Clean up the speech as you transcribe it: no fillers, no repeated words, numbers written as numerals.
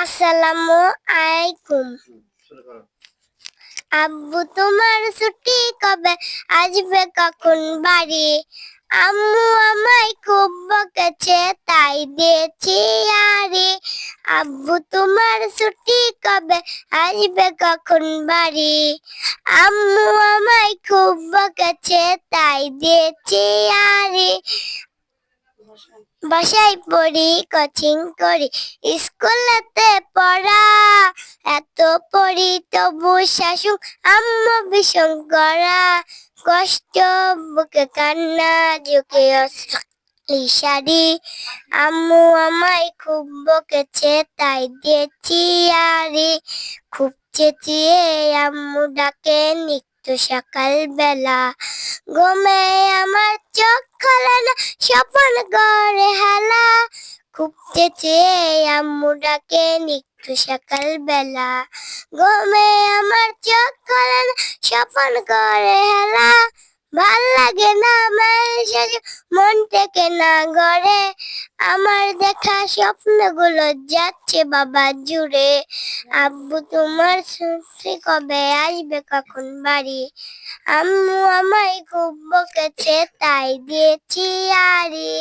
আসসালামু আলাইকুম। আব্বু তোমার ছুটি কবে, আসবে কখন বাড়ি? আম্মু আমায় খুব বকেছে, তাই দিয়েছি আরে। আব্বু তোমার ছুটি কবে, আসবে কখন বাড়ি? আম্মু আমায় খুব বকেছে, তাই দিয়েছি আরে। বাসায় পড়ি, কোচিং করি, স্কুলেতে পড়া, এত পড়ি তবু শাশুক আম্মু ভীষণ করা। কষ্ট বুকে কান্না ঝুঁকে ইশারি। আম্মু আমায় খুব বকেছে, তাই দিয়েছি আরে। খুব চেঁচিয়ে আম্মু ডাকে নিত্য সকাল বেলা, ঘুমে আমার চোখ খোলে না, স্বপ্ন করে হেলা। খুব চেঁচিয়ে আম্মু ডাকে নিত্য সকাল বেলা, ঘুমে আমার চোখ খোলে না, স্বপ্ন করে হেলা। ভাল লাগে না মায়ের সাজে, মন থেকে না গড়ে, আমার দেখা স্বপ্নগুলো যাচ্ছে বাবা জুড়ে। আব্বু তোমার ছুটি কবে, আসবে কখন বাড়ি? আম্মু আমায় খুব বকেছে, তাই দিয়েছি আরে।